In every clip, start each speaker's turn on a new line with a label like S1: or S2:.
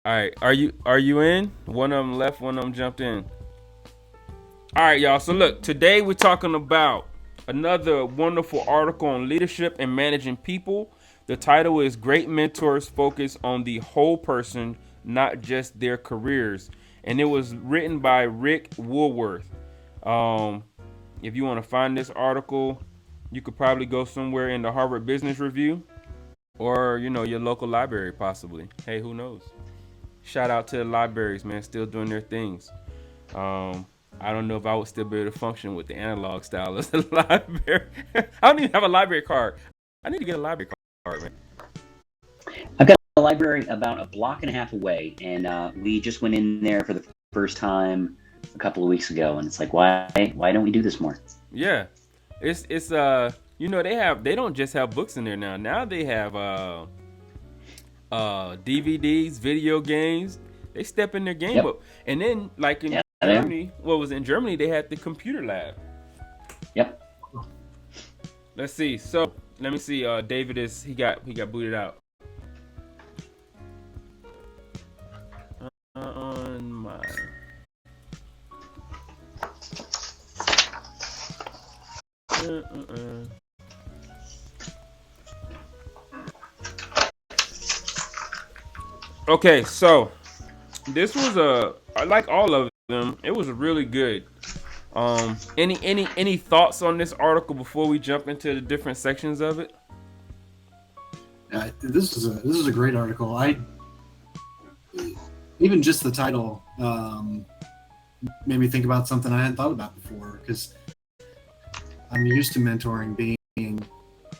S1: All right, are you in? One of them left, one of them jumped in. All right, y'all. So look, today we're talking about another wonderful article on leadership and managing people. The title is "Great Mentors Focus on the Whole Person, Not Just Their Careers," and it was written by Rick Woolworth. Um, if you want to find this article, you could probably go somewhere in the Harvard Business Review or your local library, possibly. Hey, who knows? Shout out to the libraries, man, still doing their things. Um, I don't know if I would still be able to function with the analog style as a library. I don't even have a library card. I need to get a library card, man.
S2: I've got a library about a block and a half away, and we just went in there for the first time a couple of weeks ago, and it's like, why don't we do this more?
S1: Yeah, it's they don't just have books in there now. Now they have DVDs, video games. They step in their game
S2: Yep.
S1: up, and then like in
S2: Yeah, they are.
S1: Germany, what was in Germany? They had the computer lab.
S2: Yep.
S1: Let's see. So let me see. David he got booted out. On my. Okay, so this was I like all of them. It was really good. Any thoughts on this article before we jump into the different sections of it?
S3: This is a great article. I even just the title made me think about something I hadn't thought about before, because I'm used to mentoring being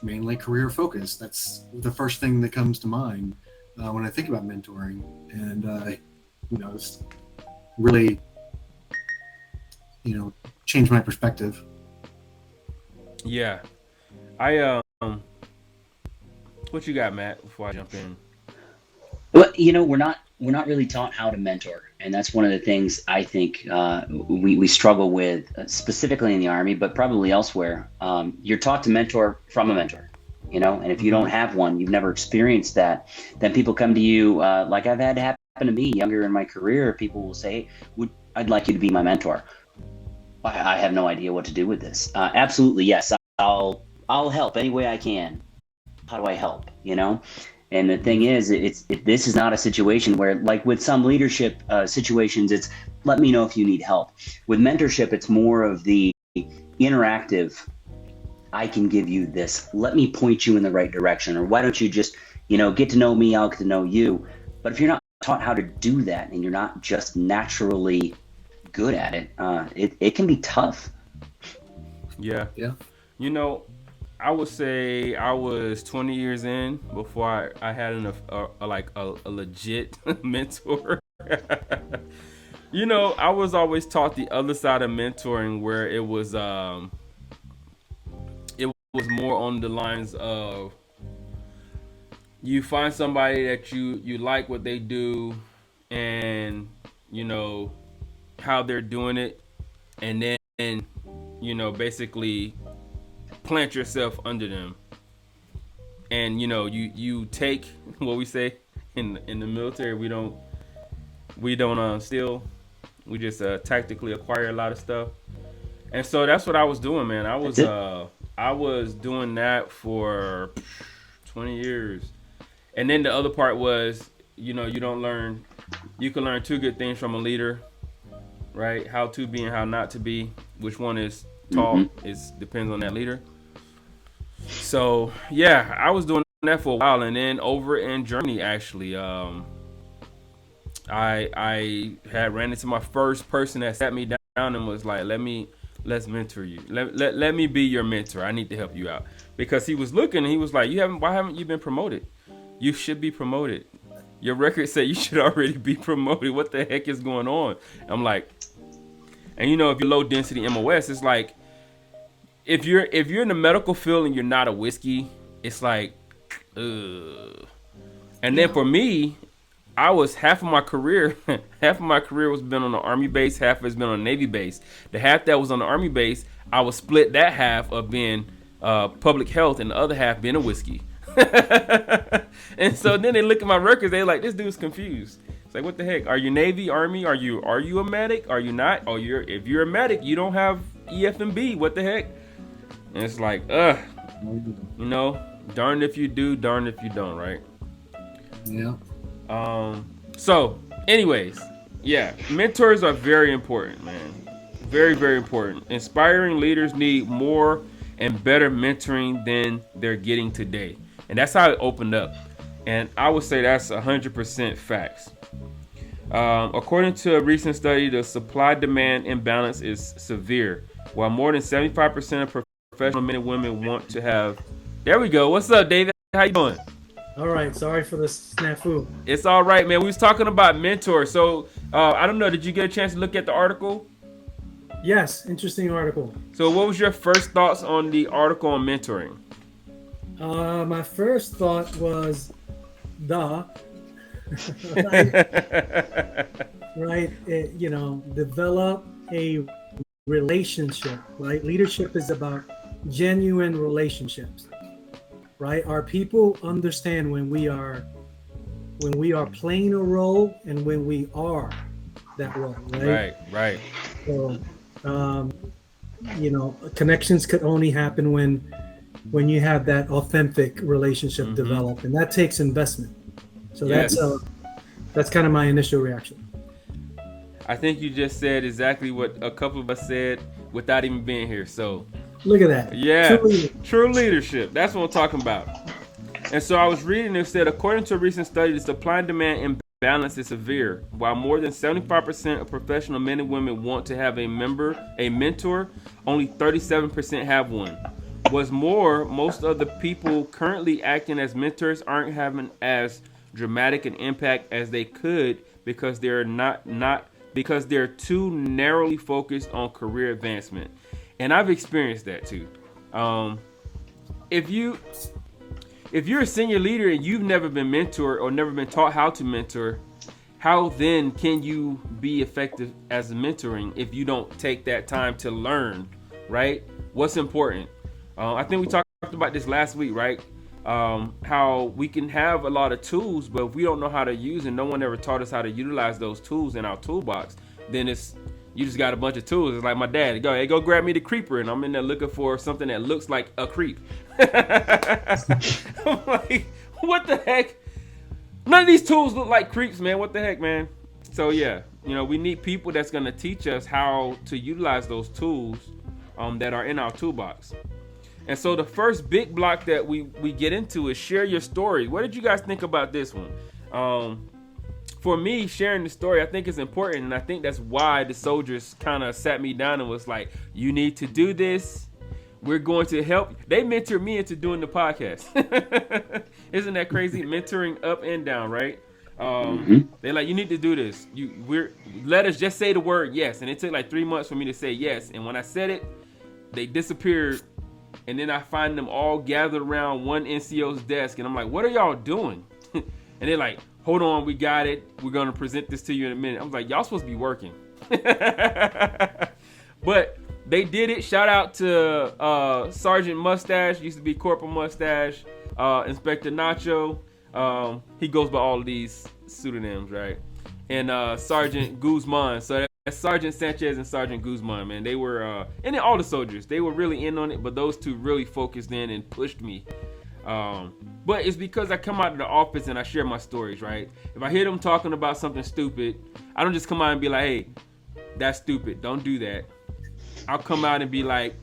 S3: mainly career focused. That's the first thing that comes to mind when I think about mentoring, and it's really changed my perspective.
S1: Yeah, I what you got, Matt? Before I jump in.
S2: Well, we're not really taught how to mentor, and that's one of the things I think we struggle with, specifically in the Army, but probably elsewhere. You're taught to mentor from a mentor, and if you don't have one, you've never experienced that, then people come to you, like I've had happen to me younger in my career. People will say, I'd like you to be my mentor. I have no idea what to do with this. Absolutely, yes, I'll help any way I can. How do I help? And the thing is, this is not a situation where, like with some leadership situations, it's let me know if you need help. With mentorship, it's more of the interactive. I can give you this. Let me point you in the right direction. Or why don't you just, get to know me, I'll get to know you. But if you're not taught how to do that, and you're not just naturally good at it, it can be tough.
S1: Yeah.
S3: Yeah.
S1: I would say I was 20 years in before I had a legit mentor. I was always taught the other side of mentoring, where it was more on the lines of you find somebody that you like what they do, and how they're doing it, and then basically plant yourself under them, and you take what we say in the military. We don't steal. We just tactically acquire a lot of stuff, and so that's what I was doing, man. I was doing that for 20 years, and then the other part was you don't learn. You can learn two good things from a leader, right? How to be and how not to be. Which one is taught is depends on that leader. So yeah, I was doing that for a while, and then over in Germany, actually, I had ran into my first person that sat me down and was like, let's mentor you. Let me be your mentor. I need to help you out, because he was looking and he was like, why haven't you been promoted? You should be promoted. Your record said you should already be promoted. What the heck is going on? I'm like, and if you're low density MOS, it's like, if you're in the medical field and you're not a whiskey, it's like, ugh. And then for me, I was half of my career was been on the Army base, half has been on the Navy base. The half that was on the Army base, I was split that half of being public health and the other half being a whiskey. And so then they look at my records, they like, this dude's confused. It's like, what the heck? Are you Navy, Army? Are you a medic? Are you not? Oh, if you're a medic, you don't have EF&B. What the heck? And it's like, you know, darn if you do, darn if you don't, right?
S3: Yeah.
S1: So, anyways, yeah, mentors are very important, man. Very, very important. Inspiring leaders need more and better mentoring than they're getting today. And that's how it opened up. And I would say that's 100% facts. According to a recent study, the supply-demand imbalance is severe. While more than 75% of professional men and women want to have... There we go. What's up, David? How you doing?
S4: All right. Sorry for the snafu.
S1: It's all right, man. We was talking about mentors. So, I don't know. Did you get a chance to look at the article?
S4: Yes. Interesting article.
S1: So what was your first thoughts on the article on mentoring?
S4: My first thought was, right? You know, develop a relationship, right? Leadership is about genuine relationships, right? Our people understand when we are playing a role and when we are that role, right?
S1: Right.
S4: So, you know, connections could only happen when you have that authentic relationship develop, and that takes investment. So
S1: Yes.
S4: that's kind of my initial reaction.
S1: I think you just said exactly what a couple of us said without even being here. So
S4: Look at that.
S1: yeah,
S4: Truly.
S1: true leadership. That's what I'm talking about. And so I was reading, it said, according to a recent study, the supply and demand imbalance is severe. While more than 75% of professional men and women want to have a mentor, only 37% have one. What's more, most of the people currently acting as mentors aren't having as dramatic an impact as they could because they're because they're too narrowly focused on career advancement. And I've experienced that too. If you're a senior leader and you've never been mentored or never been taught how to mentor, how then can you be effective as a mentoring if you don't take that time to learn, right? What's important? I think we talked about this last week, right? How we can have a lot of tools, but if we don't know how to use and no one ever taught us how to utilize those tools in our toolbox, then you just got a bunch of tools. It's like my dad, go grab me the creeper, and I'm in there looking for something that looks like a creep. I'm like, what the heck? None of these tools look like creeps, man. What the heck, man? So yeah, you know, we need people that's gonna teach us how to utilize those tools that are in our toolbox. And so the first big block that we get into is share your story. What did you guys think about this one? For me, sharing the story, I think is important. And I think that's why the soldiers kind of sat me down and was like, you need to do this. We're going to help. They mentored me into doing the podcast. Isn't that crazy? Mentoring up and down, right? They're like, you need to do this. Let us just say the word yes. And it took like 3 months for me to say yes. And when I said it, they disappeared. And then I find them all gathered around one NCO's desk. And I'm like, what are y'all doing? And they're like, hold on, we got it. We're going to present this to you in a minute. I was like, y'all supposed to be working. But they did it. Shout out to Sergeant Mustache. Used to be Corporal Mustache. Inspector Nacho. He goes by all of these pseudonyms, right? And Sergeant Guzman. So that's Sergeant Sanchez and Sergeant Guzman, man. They were, and then all the soldiers, they were really in on it, but those two really focused in and pushed me. But it's because I come out of the office and I share my stories, right? If I hear them talking about something stupid, I don't just come out and be like, hey, that's stupid. Don't do that. I'll come out and be like,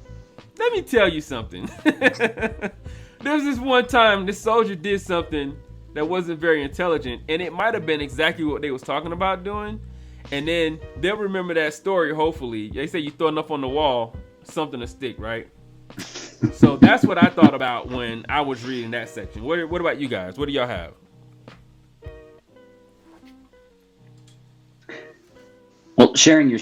S1: let me tell you something. There's this one time this soldier did something that wasn't very intelligent, and it might have been exactly what they was talking about doing. And then they'll remember that story, hopefully. They say you throw enough on the wall, something to stick, right? So that's what I thought about when I was reading that section. What about you guys? What do y'all have?
S2: Well, sharing your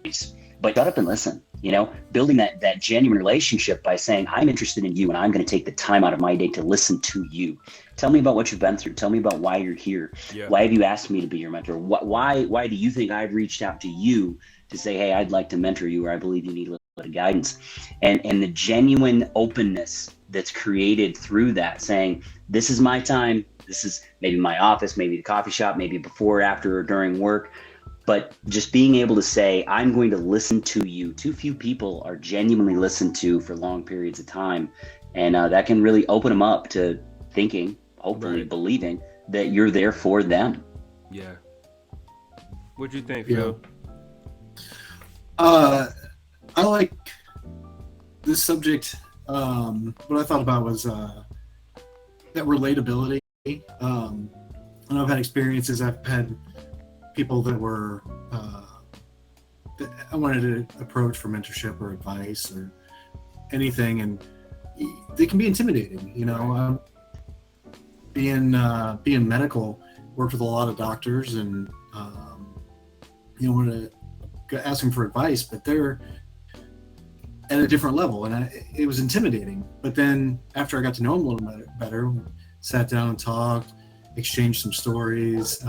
S2: stories, but shut up and listen. You know, building that genuine relationship by saying, I'm interested in you and I'm going to take the time out of my day to listen to you. Tell me about what you've been through. Tell me about why you're here. Yeah. Why have you asked me to be your mentor? Why do you think I've reached out to you to say, hey, I'd like to mentor you, or I believe you need a little bit of guidance? And the genuine openness that's created through that, saying, this is my time. This is maybe my office, maybe the coffee shop, maybe before, after, or during work. But just being able to say, I'm going to listen to you. Too few people are genuinely listened to for long periods of time. And that can really open them up to thinking, hopefully
S1: Right.
S2: believing that you're there for them.
S1: Yeah. What do you think,
S3: Yeah.
S1: Phil?
S3: I like this subject. What I thought about was that relatability. And I've had experiences. I've had people that were that I wanted to approach for mentorship or advice or anything, and they can be intimidating. You know, being medical, worked with a lot of doctors, and you know, want to ask them for advice, but they're at a different level, and it was intimidating. But then after I got to know them a little bit better, sat down and talked, exchanged some stories,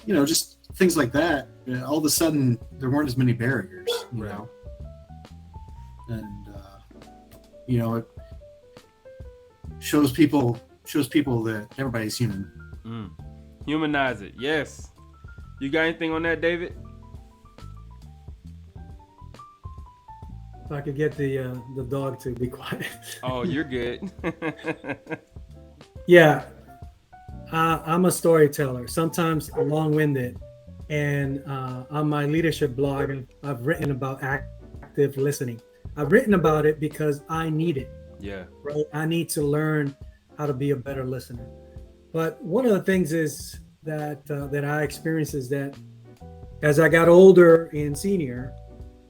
S3: you know, just things like that. All of a sudden, there weren't as many barriers, you
S1: Right.
S3: know, and you know, it shows people that everybody's human.
S1: Humanize it. Yes. You got anything on that, David?
S4: If I could get the dog to be quiet.
S1: Oh, you're good.
S4: Yeah, I'm a storyteller, sometimes long-winded, and on my leadership blog, I've written about active listening. I've written about it because I need it.
S1: Yeah.
S4: Right? I need to learn how to be a better listener. But one of the things is that I experienced is that as I got older and senior,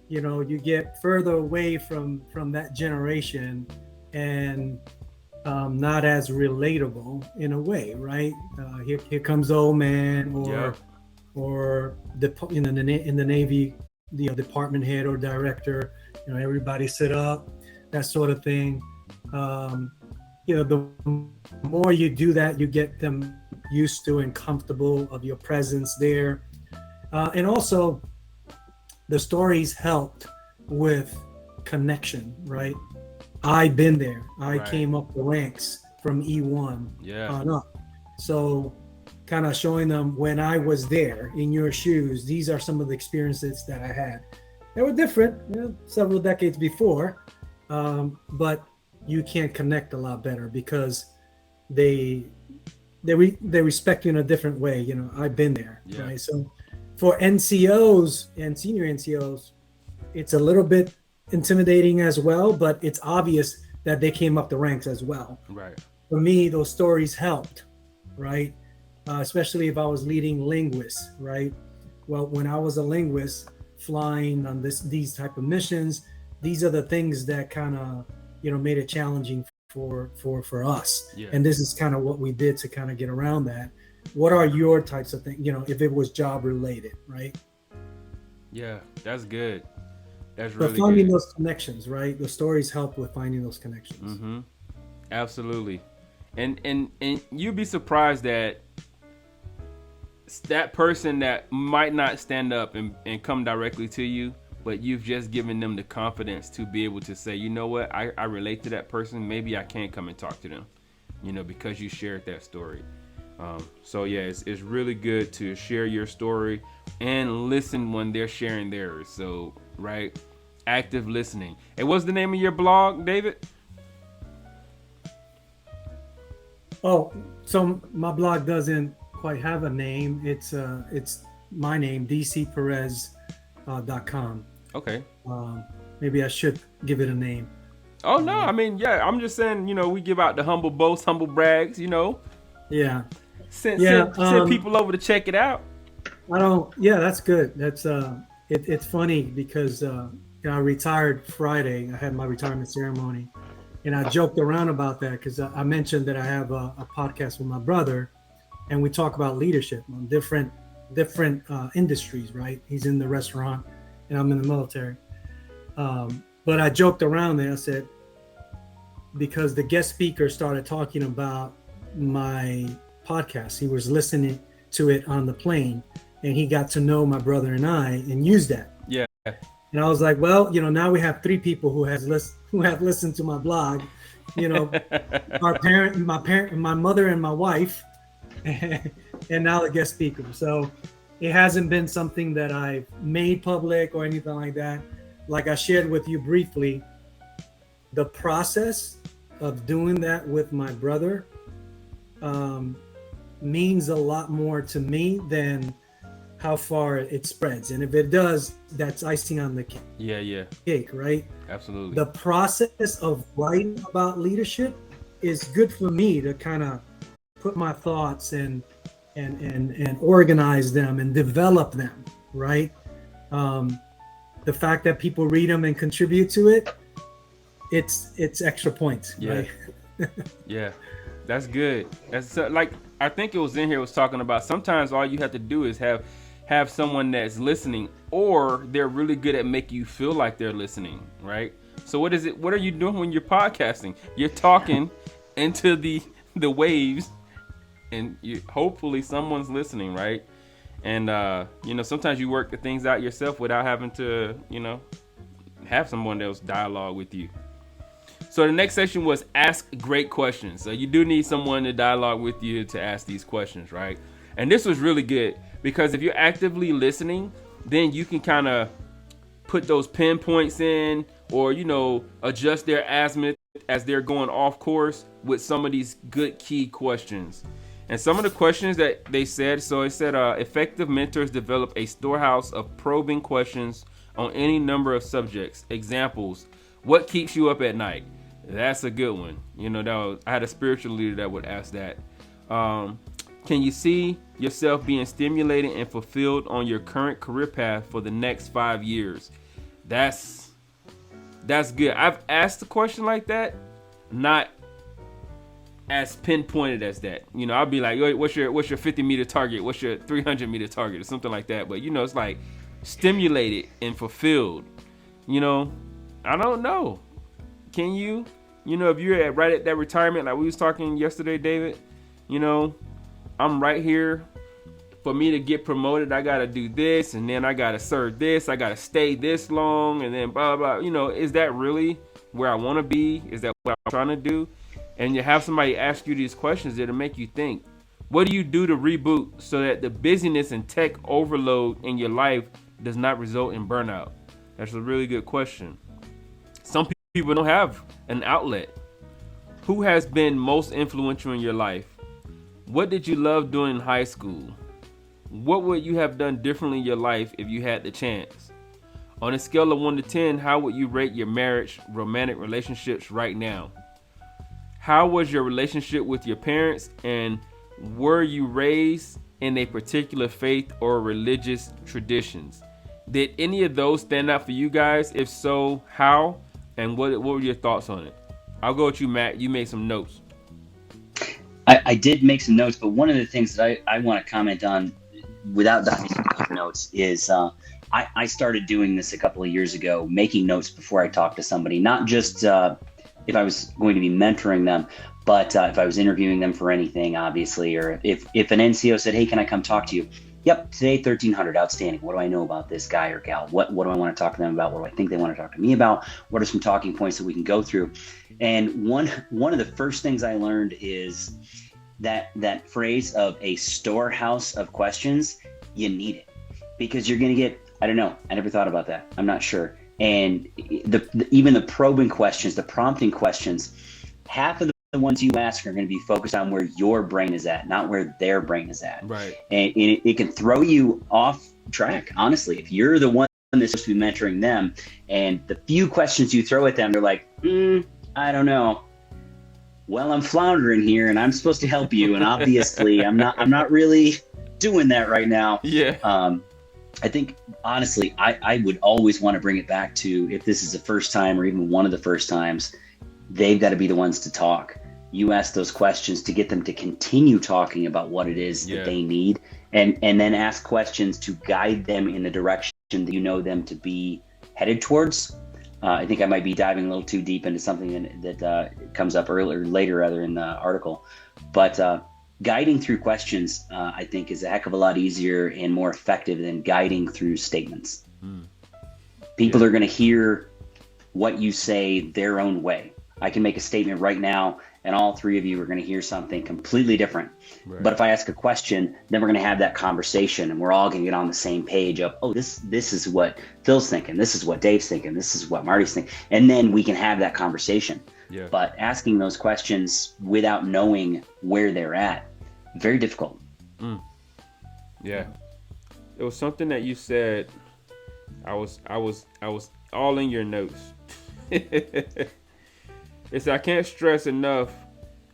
S4: you know, you get further away from that generation, and not as relatable in a way, right? Here comes old man, or in the Navy, the department head or director. You know, everybody sit up, that sort of thing. You know, the more you do that, you get them used to and comfortable of your presence there, and also the stories helped with connection, right? I've been there. I
S1: Right.
S4: came up the ranks from E1 on up. So kind of showing them when I was there in your shoes, these are some of the experiences that I had. They were different, you know, several decades before, but you can connect a lot better because they respect you in a different way. You know, I've been there, right? So for NCOs and senior NCOs, it's a little bit intimidating as well, but it's obvious that they came up the ranks as well.
S1: Right.
S4: For me, those stories helped, right? Especially if I was leading linguists, right? Well, when I was a linguist flying on these type of missions, these are the things that kind of, you know, made it challenging for us.
S1: Yeah.
S4: And this is kind of what we did to kind of get around that. What are your types of things, you know, if it was job related, right?
S1: Yeah, that's good. That's
S4: But
S1: really
S4: finding
S1: good.
S4: those connections, right? The stories help with finding those connections.
S1: Mm-hmm. Absolutely. And you'd be surprised that that person that might not stand up and come directly to you, but you've just given them the confidence to be able to say, you know what, I relate to that person. Maybe I can come and talk to them, you know, because you shared that story. So yeah, it's really good to share your story and listen when they're sharing theirs. So, right, active listening. And what's the name of your blog, David?
S4: Oh, so my blog doesn't quite have a name. It's my name, dcperez.com.
S1: Okay.
S4: Maybe I should give it a name.
S1: Oh no, I mean, yeah, I'm just saying, you know, we give out the humble boasts, humble brags, you know.
S4: Yeah.
S1: Send people over to check it out.
S4: Yeah, that's good. That's it's funny because you know, I retired Friday. I had my retirement ceremony, and I joked around about that because I mentioned that I have a podcast with my brother, and we talk about leadership on different industries, right? He's in the restaurant, and I'm in the military. But I joked around there. I said, because the guest speaker started talking about my podcast, he was listening to it on the plane, and he got to know my brother and I and used that.
S1: Yeah.
S4: And I was like, well, you know, now we have 3 people who have listened to my blog, you know, my mother and my wife, and now the guest speaker. So it hasn't been something that I've made public or anything like that. Like I shared with you briefly, the process of doing that with my brother means a lot more to me than how far it spreads. And if it does, that's icing on the cake, right?
S1: Absolutely.
S4: The process of writing about leadership is good for me to kind of put my thoughts and organize them and develop them, right? The fact that people read them and contribute to it, it's extra points, right?
S1: Yeah, that's good. That's like, I think it was in here, it was talking about sometimes all you have to do is have someone that's listening, or they're really good at making you feel like they're listening, right? So what are you doing when you're podcasting? You're talking into the waves, and hopefully someone's listening, right? And sometimes you work the things out yourself without having to, have someone else dialogue with you. So the next section was ask great questions. So you do need someone to dialogue with you to ask these questions, right? And this was really good because if you're actively listening, then you can kind of put those pinpoints in, or, adjust their azimuth as they're going off course with some of these good key questions. And some of the questions that they said, so it said effective mentors develop a storehouse of probing questions on any number of subjects. Examples: what keeps you up at night? That's a good one. I had a spiritual leader that would ask that. Can you see yourself being stimulated and fulfilled on your current career path for the next 5 years? That's good. I've asked a question like that, not as pinpointed as that. I'll be like, what's your 50-meter target? What's your 300-meter target? Or something like that. But it's like stimulated and fulfilled. I don't know. Can you? If you're right at that retirement, like we was talking yesterday, David, I'm right here. For me to get promoted, I got to do this, and then I got to serve this. I got to stay this long, and then blah, blah, blah. Is that really where I want to be? Is that what I'm trying to do? And you have somebody ask you these questions that'll make you think. What do you do to reboot so that the busyness and tech overload in your life does not result in burnout? That's a really good question. Some people don't have an outlet. Who has been most influential in your life? What did you love doing in high school? What would you have done differently in your life if you had the chance? On a scale of 1 to 10, how would you rate your marriage, romantic relationships right now? How was your relationship with your parents, and were you raised in a particular faith or religious traditions? Did any of those stand out for you guys? If so, how? And what were your thoughts on it? I'll go with you, Matt. You made some notes.
S2: I did make some notes, but one of the things that I want to comment on without diving into notes is I started doing this a couple of years ago, making notes before I talked to somebody, not just if I was going to be mentoring them, but if I was interviewing them for anything, obviously, or if an NCO said, hey, can I come talk to you? Yep, today 1300, outstanding. What do I know about this guy or gal? What do I want to talk to them about? What do I think they want to talk to me about? What are some talking points that we can go through? And one of the first things I learned is that phrase of a storehouse of questions. You need it because you're going to get, I don't know, I never thought about that. I'm not sure. And even the probing questions, the prompting questions, half of the ones you ask are going to be focused on where your brain is at, not where their brain is at.
S1: Right.
S2: And it can throw you off track, honestly. If you're the one that's supposed to be mentoring them, and the few questions you throw at them, they're like, I don't know. Well, I'm floundering here, and I'm supposed to help you, and obviously, I'm not really doing that right now.
S1: Yeah.
S2: I think, honestly, I would always want to bring it back to, if this is the first time or even one of the first times, they've got to be the ones to talk. You ask those questions to get them to continue talking about what it is that they need, and then ask questions to guide them in the direction that you know them to be headed towards. I think I might be diving a little too deep into something that comes up later in the article. But guiding through questions, I think, is a heck of a lot easier and more effective than guiding through statements. People are going to hear what you say their own way. I can make a statement right now, and all three of you are going to hear something completely different.
S1: Right.
S2: But if I ask a question, then we're going to have that conversation, and we're all going to get on the same page of, oh, this is what Phil's thinking, this is what Dave's thinking, this is what Marty's thinking, and then we can have that conversation.
S1: Yeah.
S2: But asking those questions without knowing where they're at, very difficult.
S1: Yeah. It was something that you said. I was all in your notes. It's I can't stress enough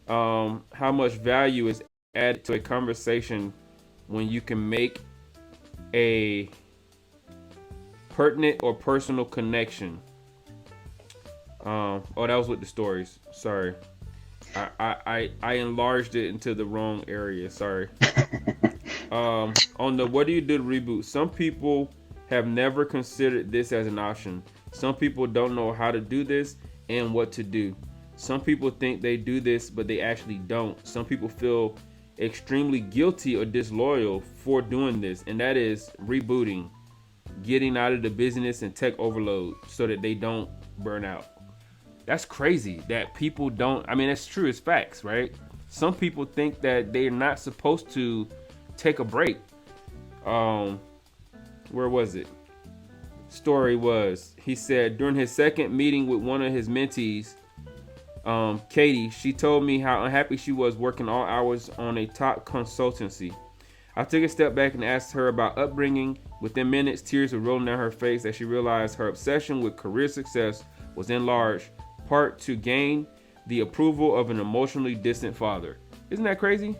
S1: how much value is added to a conversation when you can make a pertinent or personal connection. Oh, that was with the stories. Sorry. I enlarged it into the wrong area. Sorry. On the what do you do to reboot? Some people have never considered this as an option. Some people don't know how to do this and what to do. Some people think they do this, but they actually don't. Some people feel extremely guilty or disloyal for doing this, and that is rebooting, getting out of the business and tech overload so that they don't burn out. That's crazy that people don't. I mean, it's true. It's facts, right? Some people think that they're not supposed to take a break. Where was it? Story was, he said during his second meeting with one of his mentees, Katie, she told me how unhappy she was working all hours on a top consultancy. I took a step back and asked her about upbringing. Within minutes, tears were rolling down her face as she realized her obsession with career success was in large part to gain the approval of an emotionally distant father. Isn't that crazy?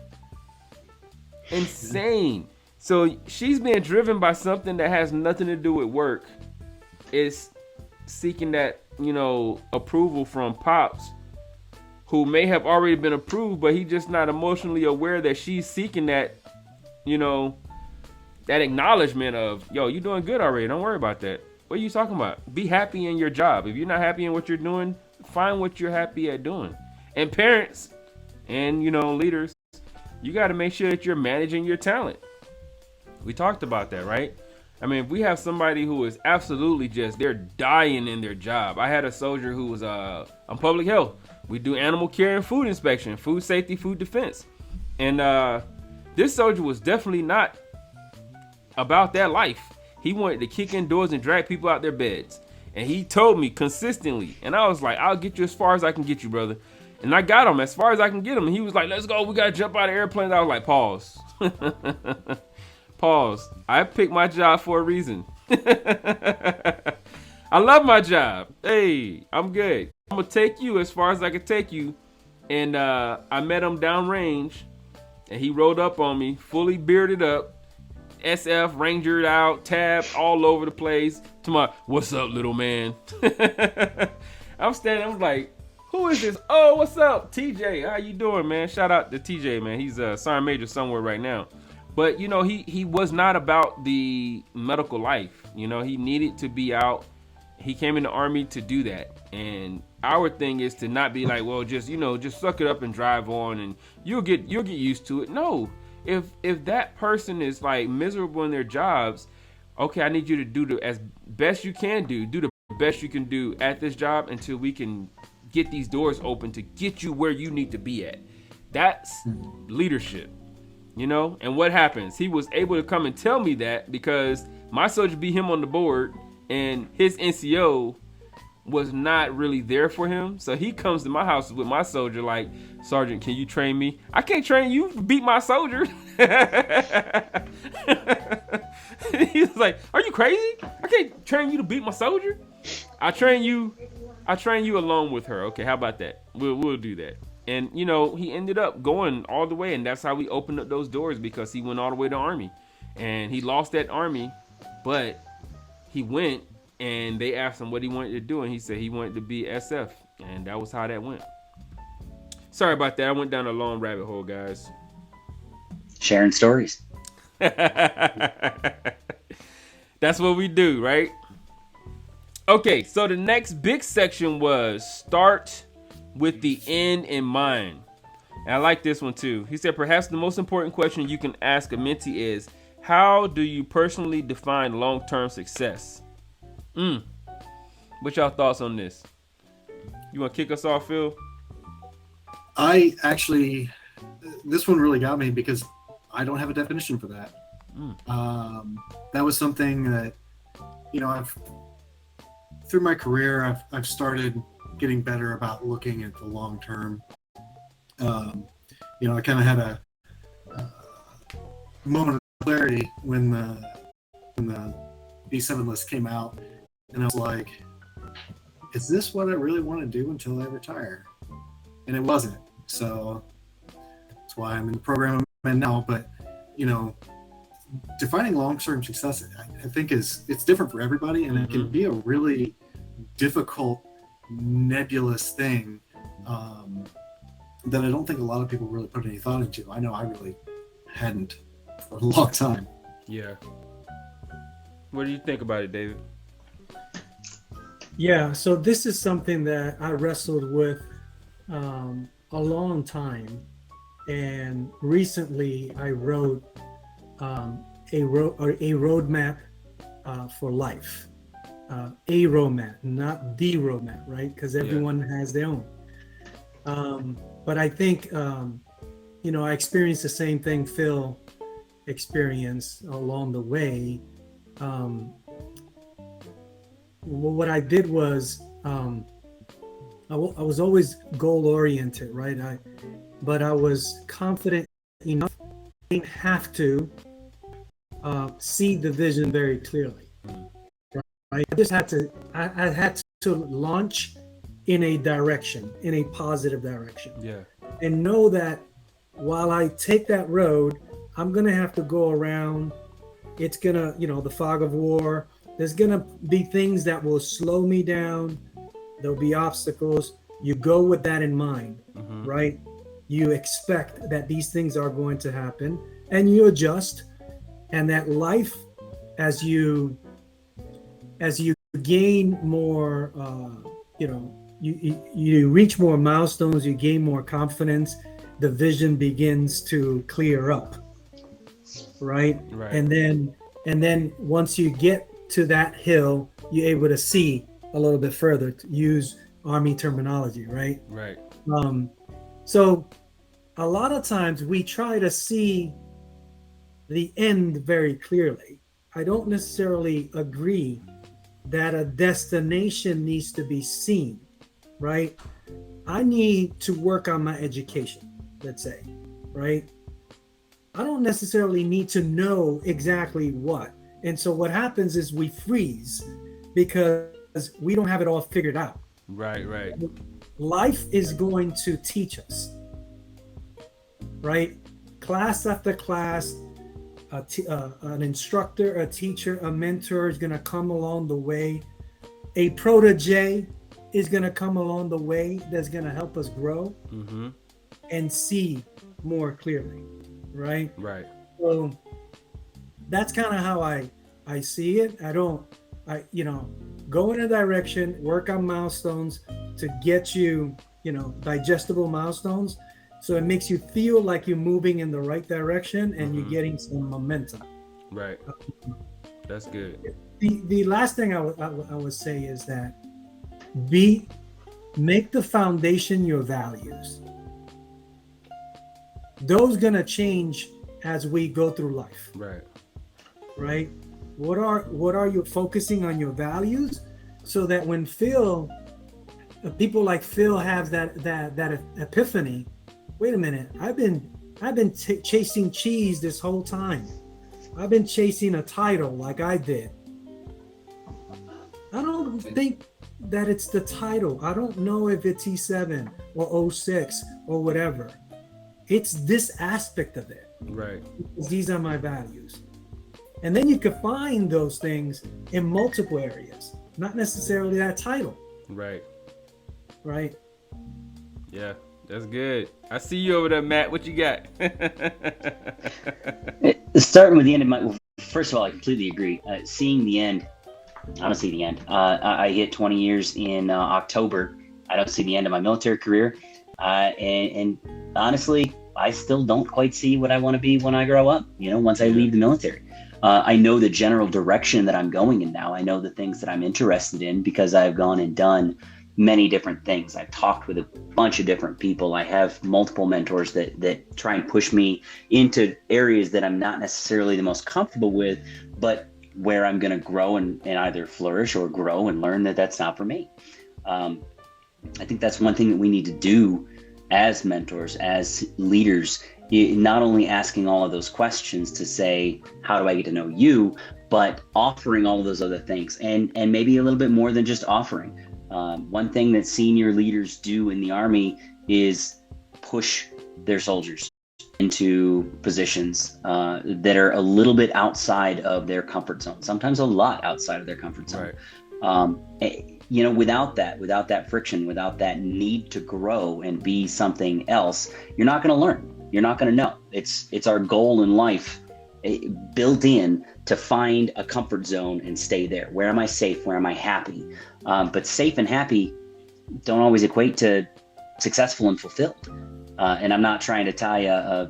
S1: Insane. So she's being driven by something that has nothing to do with work. It's seeking that, approval from Pops, who may have already been approved, but he's just not emotionally aware that she's seeking that, that acknowledgement of, yo, you're doing good already. Don't worry about that. What are you talking about? Be happy in your job. If you're not happy in what you're doing, find what you're happy at doing. And parents and, leaders, you got to make sure that you're managing your talent. We talked about that, right? I mean, if we have somebody who is absolutely they're dying in their job. I had a soldier who was on public health. We do animal care and food inspection, food safety, food defense. And this soldier was definitely not about that life. He wanted to kick in doors and drag people out their beds. And he told me consistently. And I was like, I'll get you as far as I can get you, brother. And I got him as far as I can get him. And he was like, let's go. We got to jump out of airplanes. I was like, pause. Pause. I picked my job for a reason. I love my job. Hey, I'm good. I'm going to take you as far as I can take you. And I met him downrange. And he rode up on me, fully bearded up. SF, rangered out, tab all over the place. To my, what's up, little man? I'm standing, I'm like, who is this? Oh, what's up? TJ, how you doing, man? Shout out to TJ, man. He's a sergeant major somewhere right now. But, he was not about the medical life. He needed to be out. He came in the Army to do that. And our thing is to not be like, well, just suck it up and drive on and you'll get used to it. No. If that person is like miserable in their jobs, okay, I need you to do the as best you can do the best you can do at this job until we can get these doors open to get you where you need to be at. That's leadership, and what happens? He was able to come and tell me that because my soldier beat him on the board and his NCO was not really there for him. So he comes to my house with my soldier like, Sergeant, can you train me? I can't train you to beat my soldier. He's like, are you crazy? I can't train you to beat my soldier. I train you alone with her. Okay, how about that? We'll do that. And he ended up going all the way, and that's how we opened up those doors, because he went all the way to Army. And he lost that Army, but he went and they asked him what he wanted to do, and he said he wanted to be SF, and that was how that went. Sorry about that. I went down a long rabbit hole, guys.
S2: Sharing stories.
S1: That's what we do, right? Okay, so the next big section was start with the end in mind. And I like this one too. He said, perhaps the most important question you can ask a mentee is, how do you personally define long-term success? What's y'all thoughts on this? You want to kick us off, Phil?
S3: I actually, this one really got me because I don't have a definition for that. That was something that, I've through my career, I've started getting better about looking at the long term. I kind of had a moment of clarity when the B7 list came out, and I was like, is this what I really want to do until I retire? And it wasn't. So that's why I'm in the program I'm in now. But, defining long-term success, I think it's different for everybody, and it can be a really difficult, nebulous thing that I don't think a lot of people really put any thought into. I know I really hadn't for a long time.
S1: Yeah. What do you think about it, David?
S4: Yeah, so this is something that I wrestled with a long time, and recently I wrote a roadmap for life. A roadmap, not the roadmap, right? Because everyone has their own. But I think, I experienced the same thing Phil experienced along the way. What I did was, I was always goal oriented, right? But I was confident enough. I didn't have to see the vision very clearly. Right? I just had to. I had to launch in a direction, in a positive direction.
S1: Yeah.
S4: And know that while I take that road, I'm gonna have to go around. It's gonna, the fog of war. There's gonna be things that will slow me down. There'll be obstacles. You go with that in mind, right? You expect that these things are going to happen, and you adjust. And that life, as you gain more, you reach more milestones, you gain more confidence, the vision begins to clear up, right? And then once you get to that hill, you're able to see a little bit further, to use Army terminology, right?
S1: Right.
S4: So a lot of times we try to see the end very clearly. I don't necessarily agree that a destination needs to be seen, right? I need to work on my education, let's say, right? I don't necessarily need to know exactly what. And so what happens is we freeze because we don't have it all figured out.
S1: Right.
S4: Life is going to teach us, right? Class after class, an instructor, a teacher, a mentor is going to come along the way. A protege is going to come along the way that's going to help us grow and see more clearly, right?
S1: Right.
S4: So that's kind of how I see it. Go in a direction, work on milestones to get you, digestible milestones. So it makes you feel like you're moving in the right direction and you're getting some momentum.
S1: Right. That's good.
S4: The last thing I would say is that make the foundation your values. Those gonna change as we go through life.
S1: Right.
S4: Right. What are you focusing on your values, so that when people like Phil have that epiphany. Wait a minute, I've been chasing cheese this whole time. I've been chasing a title like I did. I don't think that it's the title. I don't know if it's E7 or 06 or whatever. It's this aspect of it.
S1: Right.
S4: Because these are my values. And then you can find those things in multiple areas, not necessarily that title.
S1: Right.
S4: Right.
S1: Yeah. That's good. I see you over there, Matt. What you got?
S2: Starting with the end of my, first of all, I completely agree. Seeing the end, I don't see the end. I hit 20 years in October. I don't see the end of my military career. And honestly, I still don't quite see what I want to be when I grow up, once I leave the military. I know the general direction that I'm going in now. I know the things that I'm interested in because I've gone and done many different things. I've talked with a bunch of different people. I have multiple mentors that try and push me into areas that I'm not necessarily the most comfortable with, but where I'm going to grow and either flourish or grow and learn that that's not for me. I think that's one thing that we need to do as mentors, as leaders, not only asking all of those questions to say, how do I get to know you, but offering all of those other things, and maybe a little bit more than just offering. One thing that senior leaders do in the Army is push their soldiers into positions that are a little bit outside of their comfort zone, sometimes a lot outside of their comfort zone. Right. Without that friction, without that need to grow and be something else, you're not going to learn. You're not going to know. It's our goal in life, built in, to find a comfort zone and stay there. Where am I safe? Where am I happy? But safe and happy don't always equate to successful and fulfilled. And I'm not trying to tie a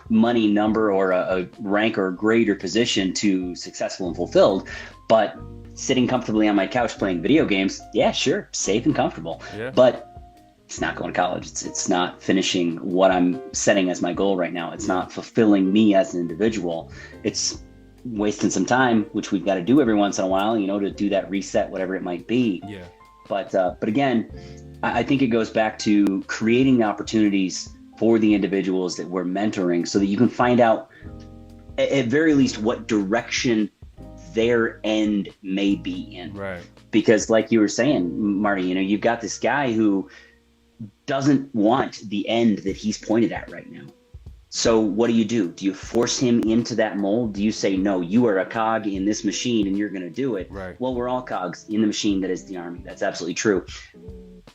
S2: money number or a rank or grade or position to successful and fulfilled, but sitting comfortably on my couch playing video games, yeah, sure, safe and comfortable. Yeah. But it's not going to college. It's not finishing what I'm setting as my goal right now. It's not fulfilling me as an individual. It's wasting some time, which we've got to do every once in a while, to do that reset, whatever it might be. Yeah. But again, I think it goes back to creating the opportunities for the individuals that we're mentoring so that you can find out at very least what direction their end may be in. Right. Because like you were saying, Marty, you've got this guy who doesn't want the end that he's pointed at right now. So what do? Do you force him into that mold? Do you say, no, you are a cog in this machine and you're going to do it? Right. Well, we're all cogs in the machine that is the Army. That's absolutely true.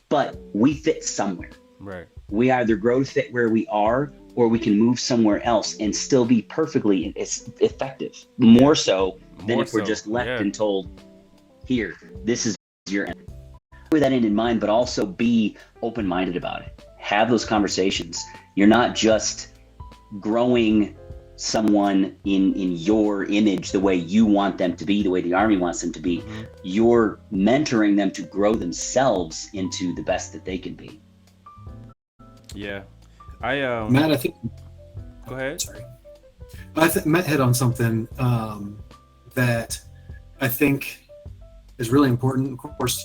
S2: But we fit somewhere. Right. We either grow to fit where we are, or we can move somewhere else and still be perfectly effective. More so than if we're just left and told, here, this is your end. With that end in mind, but also be open-minded about it. Have those conversations. You're not just growing someone in your image the way you want them to be, the way the Army wants them to be. Mm-hmm. You're mentoring them to grow themselves into the best that they can be. Yeah.
S3: Matt, I think.
S2: Go ahead.
S3: Sorry. Matt hit on something that I think is really important. Of course,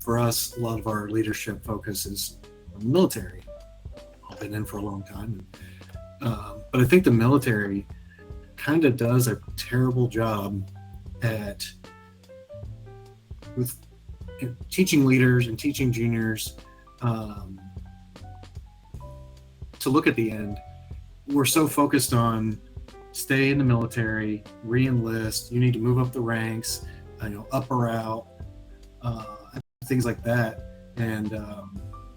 S3: for us, a lot of our leadership focus is on the military. I've been in for a long time. But I think the military kind of does a terrible job with teaching leaders and teaching juniors to look at the end. We're so focused on stay in the military, re-enlist, you need to move up the ranks, up or out, things like that. And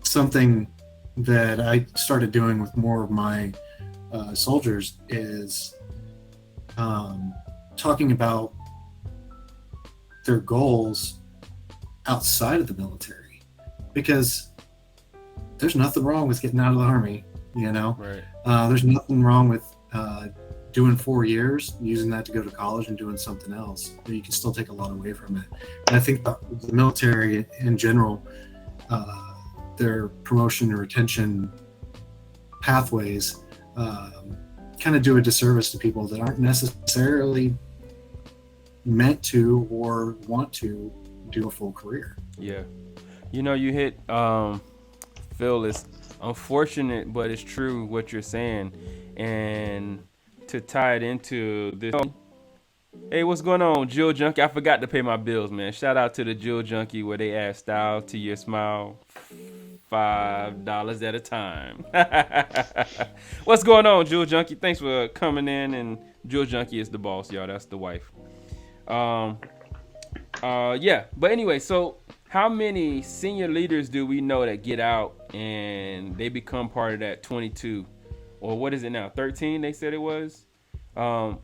S3: something that I started doing with more of my soldiers is talking about their goals outside of the military, because there's nothing wrong with getting out of the Army. Right. There's nothing wrong with doing 4 years, using that to go to college and doing something else. You can still take a lot away from it. And I think the military in general, their promotion and retention pathways kind of do a disservice to people that aren't necessarily meant to or want to do a full career.
S1: Yeah. You hit, Phil, it's unfortunate, but it's true what you're saying. And to tie it into this, hey, what's going on, Jill Junkie? I forgot to pay my bills, man. Shout out to the Jill Junkie where they add style to your smile, $5 at a time. What's going on, Jill Junkie? Thanks for coming in. And Jill Junkie is the boss, y'all. That's the wife. Yeah. But anyway, so how many senior leaders do we know that get out and they become part of that 22? Or what is it now? 13, they said it was.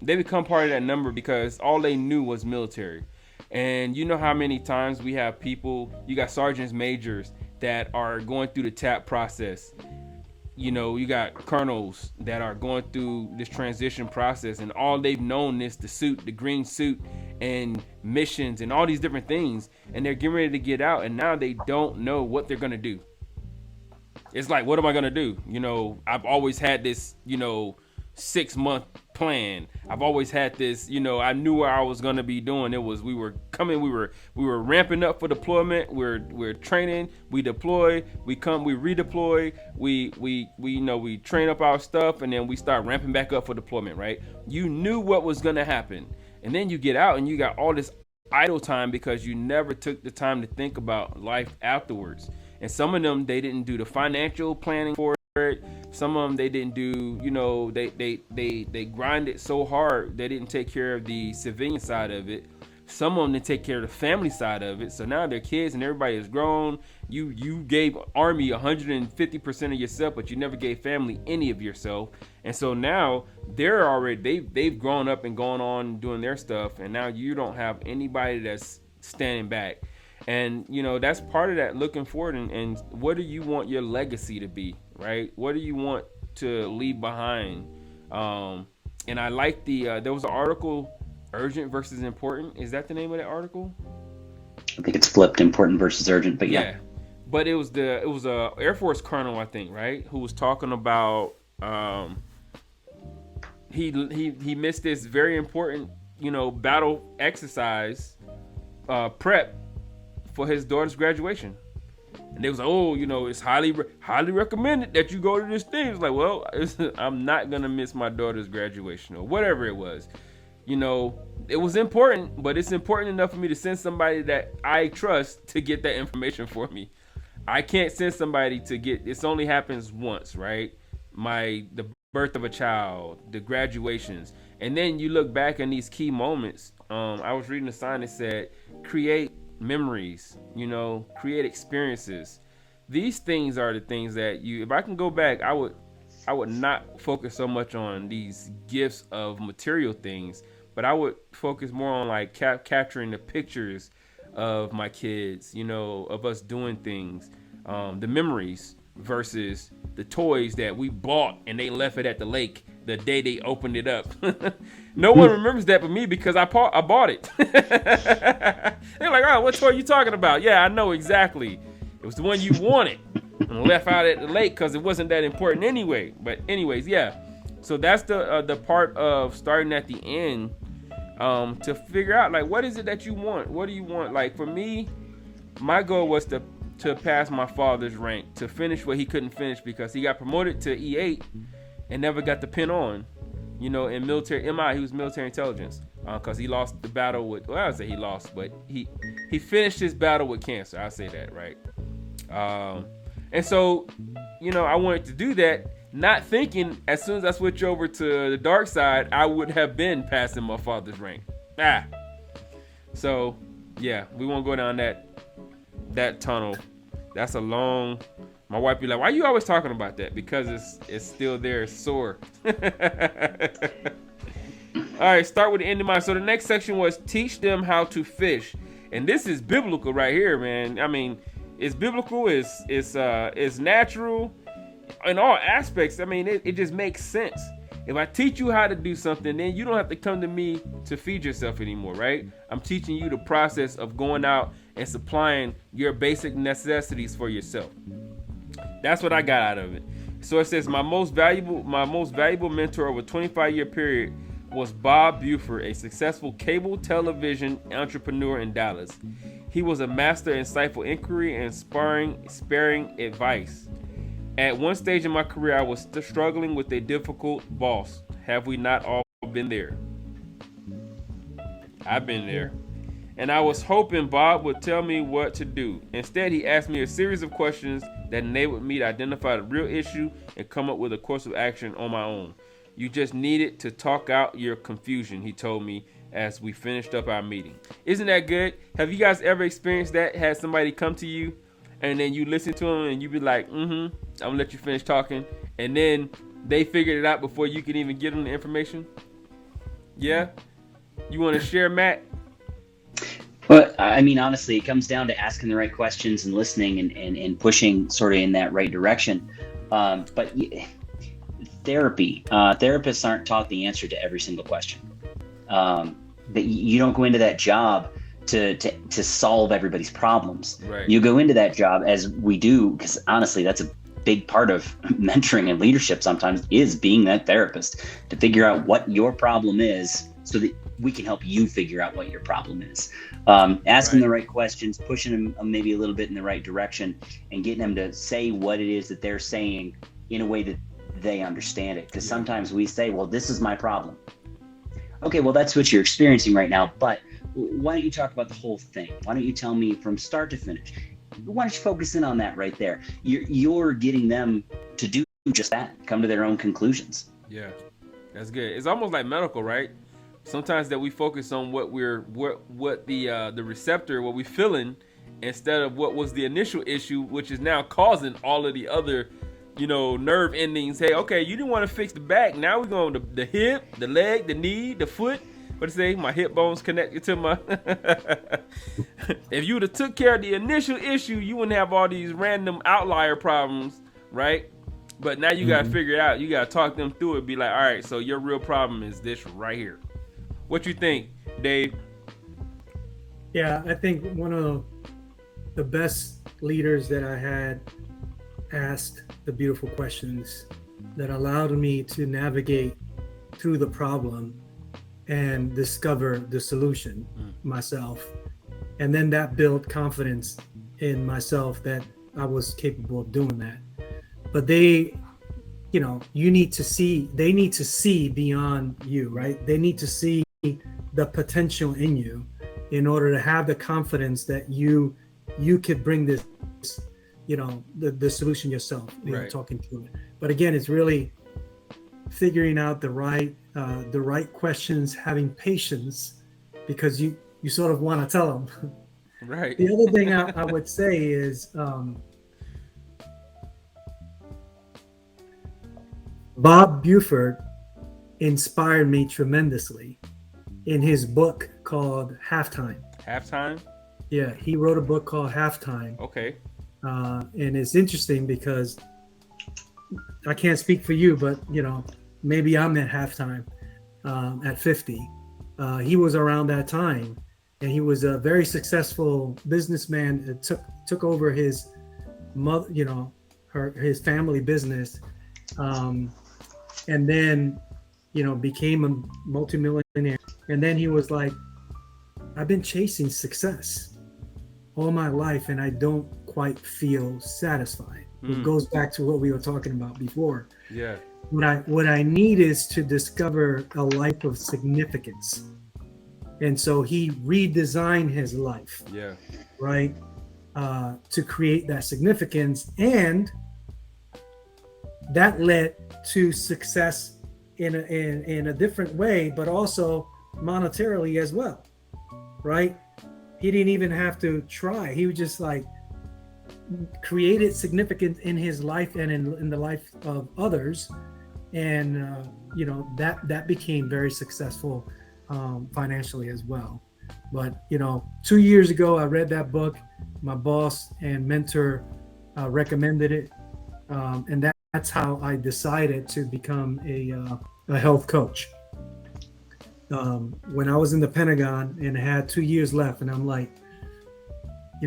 S1: They become part of that number because all they knew was military. And you know how many times we have people, you got sergeants majors that are going through the TAP process. You got colonels that are going through this transition process, and all they've known is the suit, the green suit, and missions and all these different things, and they're getting ready to get out, and now they don't know what they're gonna do. It's like, what am I gonna do? You know, I've always had this, 6-month plan. I've always had this, I knew where I was gonna be doing. We were ramping up for deployment. We're training, we deploy, we redeploy, we train up our stuff, and then we start ramping back up for deployment, right? You knew what was gonna happen. And then you get out and you got all this idle time because you never took the time to think about life afterwards. And some of them, they didn't do the financial planning for it. Some of them, they didn't do, they grinded so hard, they didn't take care of the civilian side of it. Some of them didn't take care of the family side of it. So now their kids and everybody is grown. You gave Army 150% of yourself, but you never gave family any of yourself. And so now they've grown up and gone on doing their stuff. And now you don't have anybody that's standing back. And, that's part of that looking forward. And what do you want your legacy to be, right? What do you want to leave behind? And I like there was an article, Urgent versus Important. Is that the name of that article?
S2: I think it's flipped, Important versus Urgent, but yeah.
S1: But it was a Air Force colonel, I think, right? Who was talking about he missed this very important, battle exercise prep for his daughter's graduation. And they was like, it's highly recommended that you go to this thing. It's like, well, I'm not gonna miss my daughter's graduation or whatever it was. It was important, but it's important enough for me to send somebody that I trust to get that information for me. I can't send somebody to get, this only happens once, right? The birth of a child, the graduations. And then you look back in these key moments. I was reading a sign that said, create memories, create experiences. These things are the things that if I can go back, I would not focus so much on these gifts of material things, but I would focus more on like capturing the pictures of my kids, of us doing things, the memories versus the toys that we bought and they left it at the lake the day they opened it up. No one remembers that but me because I bought it. They're like, oh, what toy are you talking about? Yeah, I know exactly. It was the one you wanted and left out at the lake because it wasn't that important anyway. But anyways, yeah. So that's the part of starting at the end, to figure out like, what is it that you want? What do you want? Like for me, my goal was to pass my father's rank, to finish what he couldn't finish because he got promoted to E8 and never got the pin on, in military MI. He was military intelligence because he lost the battle with. Well, I would say he lost, but he finished his battle with cancer. I say that right. And so, I wanted to do that. Not thinking as soon as I switch over to the dark side, I would have been passing my father's rank. So, yeah, we won't go down that tunnel. That's a long. My wife be like, "Why are you always talking about that?" Because it's still there, it's sore. All right, start with the end in mind. So the next section was teach them how to fish, and this is biblical right here, man. I mean, it's biblical. It's natural. In all aspects, I mean, it just makes sense. If I teach you how to do something, then you don't have to come to me to feed yourself anymore, right? I'm teaching you the process of going out and supplying your basic necessities for yourself. That's what I got out of it. So it says, my most valuable mentor over a 25-year period was Bob Buford, a successful cable television entrepreneur in Dallas. He was a master in insightful inquiry and sparing advice. At one stage in my career, I was struggling with a difficult boss. Have we not all been there? I've been there. And I was hoping Bob would tell me what to do. Instead, he asked me a series of questions that enabled me to identify the real issue and come up with a course of action on my own. You just needed to talk out your confusion, he told me as we finished up our meeting. Isn't that good? Have you guys ever experienced that? Had somebody come to you and then you listen to them and you be like, I'm gonna let you finish talking, and then they figured it out before you could even give them the information? Yeah? You want to share, Matt?
S2: Well, I mean, honestly, it comes down to asking the right questions and listening and pushing sort of in that right direction. But therapists aren't taught the answer to every single question. that you don't go into that job to solve everybody's problems.
S1: Right.
S2: You go into that job, as we do, because honestly, that's a big part of mentoring and leadership sometimes, is being that therapist, to figure out what your problem is so that we can help you figure out what your problem is. Asking the right questions, pushing them maybe a little bit in the right direction, and getting them to say what it is that they're saying in a way that they understand it. Because sometimes we say, well, this is my problem. Okay, well, that's what you're experiencing right now, but why don't you talk about the whole thing? Why don't you tell me from start to finish? Why don't you focus in on that right there? You're getting them to do just that, come to their own conclusions.
S1: Yeah, that's good. It's almost like medical, right? Sometimes that we focus on what the receptor, what we feeling, instead of what was the initial issue, which is now causing all of the other, nerve endings. Hey, okay, you didn't want to fix the back. Now we're going to the hip, the leg, the knee, the foot. What to say? My hip bone's connected to my. If you would have took care of the initial issue, you wouldn't have all these random outlier problems, right? But now you gotta figure it out. You gotta talk them through it. Be like, all right, so your real problem is this right here. What you think, Dave?
S4: Yeah, I think one of the best leaders that I had asked the beautiful questions that allowed me to navigate through the problem and discover the solution myself. And then that built confidence in myself that I was capable of doing that. But they need to see beyond you, right? They need to see the potential in you in order to have the confidence that you could bring this, the solution yourself, talking through it. But again, it's really figuring out the right questions, having patience, because you sort of want to tell them.
S1: Right.
S4: The other thing I would say is Bob Buford inspired me tremendously in his book called Halftime.
S1: Halftime?
S4: Yeah, he wrote a book called Halftime.
S1: Okay.
S4: And it's interesting because I can't speak for you, but maybe I'm at halftime at 50. He was around that time, and he was a very successful businessman that took over his mother, his family business, and then became a multimillionaire. And then he was like, I've been chasing success all my life, and I don't quite feel satisfied. It goes back to what we were talking about before.
S1: Yeah.
S4: What I need is to discover a life of significance. And so he redesigned his life.
S1: Yeah.
S4: Right. To create that significance. And that led to success in a different way, but also monetarily as well. Right. He didn't even have to try. He was just like created significance in his life and in the life of others. And that became very successful financially as well. But 2 years ago, I read that book. My boss and mentor recommended it, and that's how I decided to become a health coach. When I was in the Pentagon and had 2 years left, and I'm like,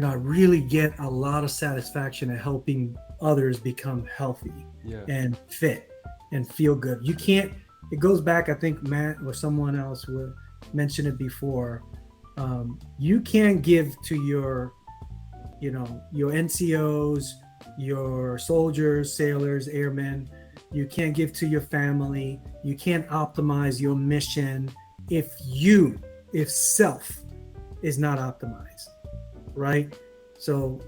S4: I really get a lot of satisfaction at helping others become healthy and fit and feel good. You can't, it goes back, I think Matt or someone else would mention it before. You can't give to your NCOs, your soldiers, sailors, airmen. You can't give to your family. You can't optimize your mission if self is not optimized, right? So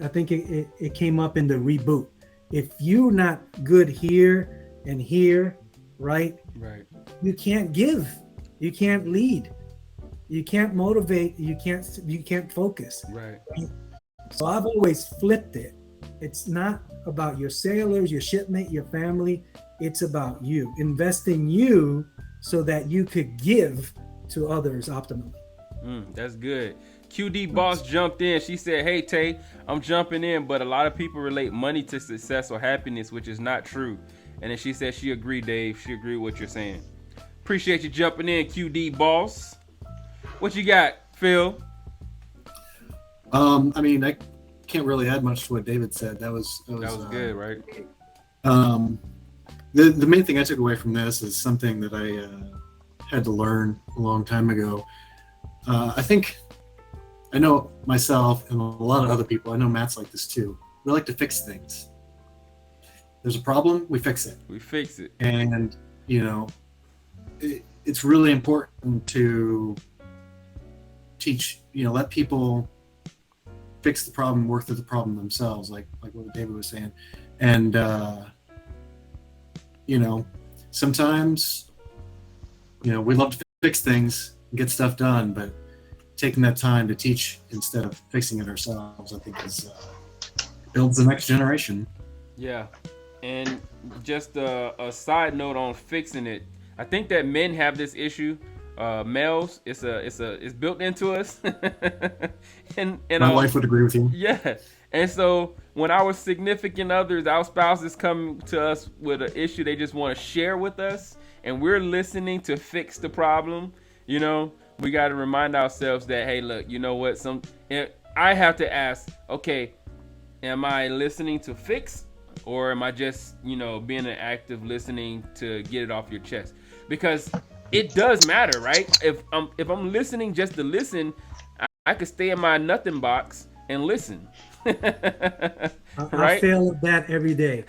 S4: I think it came up in the reboot. If you're not good here and here, right? You can't give, you can't lead, you can't motivate, you can't focus.
S1: Right.
S4: So I've always flipped it. It's not about your sailors, your shipmate, your family. It's about you. Invest in you so that you could give to others optimally.
S1: That's good. QD Boss jumped in. She said, hey, Tay, I'm jumping in, but a lot of people relate money to success or happiness, which is not true. And then she said she agreed, Dave. She agreed with what you're saying. Appreciate you jumping in, QD Boss. What you got, Phil?
S3: I mean, I can't really add much to what David said. That was
S1: Good, right?
S3: The main thing I took away from this is something that I had to learn a long time ago. I know myself and a lot of other people, I know Matt's like this too. We like to fix things. There's a problem, we fix it. And, it's really important to teach, let people fix the problem, work through the problem themselves, like what David was saying. And, sometimes, we love to fix things and get stuff done, but taking that time to teach instead of fixing it ourselves, I think builds the next generation.
S1: Yeah. And just a side note on fixing it, I think that men have this issue. Males, it's built into us. and
S3: my wife would agree with you.
S1: Yeah. And so when our significant others, our spouses come to us with an issue they just want to share with us, and we're listening to fix the problem, we got to remind ourselves that, hey, look, you know what? I have to ask, okay, am I listening to fix, or am I just, being an active listening to get it off your chest? Because it does matter, right? If I'm listening just to listen, I could stay in my nothing box and listen. Right?
S4: I fail at that every day.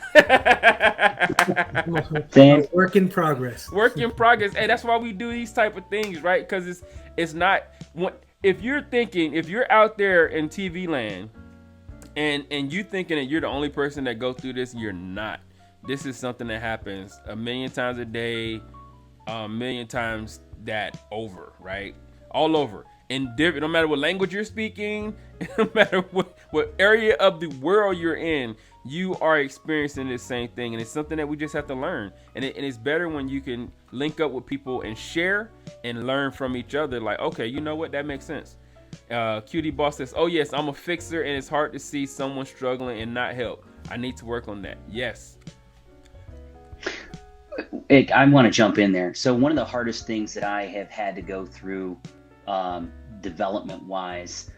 S4: Work in progress.
S1: Hey, that's why we do these type of things, right? Because it's not, if you're out there in TV land and you thinking that you're the only person that goes through this, you're not. This is something that happens a million times a day, a million times that over, right? All over. In different, no matter what language you're speaking, no matter what area of the world you're in, you are experiencing this same thing, and it's something that we just have to learn. And it's better when you can link up with people and share and learn from each other. Like, okay, you know what? That makes sense. Cutie Boss says, "Oh yes, I'm a fixer, and it's hard to see someone struggling and not help. I need to work on that." Yes.
S2: I want to jump in there. So one of the hardest things that I have had to go through development-wise,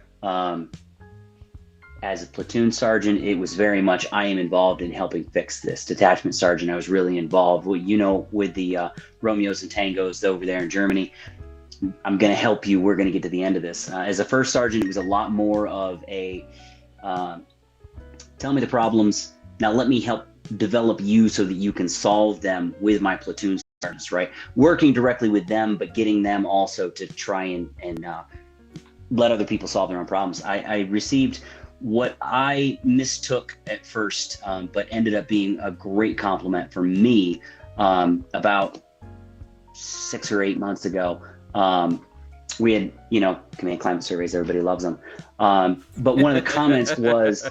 S2: as a platoon sergeant, it was very much I am involved in helping fix this. Detachment sergeant, I was really involved. With the Romeos and Tangos over there in Germany. I'm going to help you. We're going to get to the end of this. As a first sergeant, it was a lot more of a tell me the problems. Now let me help develop you so that you can solve them with my platoon sergeants, right? Working directly with them, but getting them also to try and let other people solve their own problems. I received what I mistook at first, but ended up being a great compliment for me about 6 or 8 months ago. We had, command climate surveys, everybody loves them. But one of the comments was,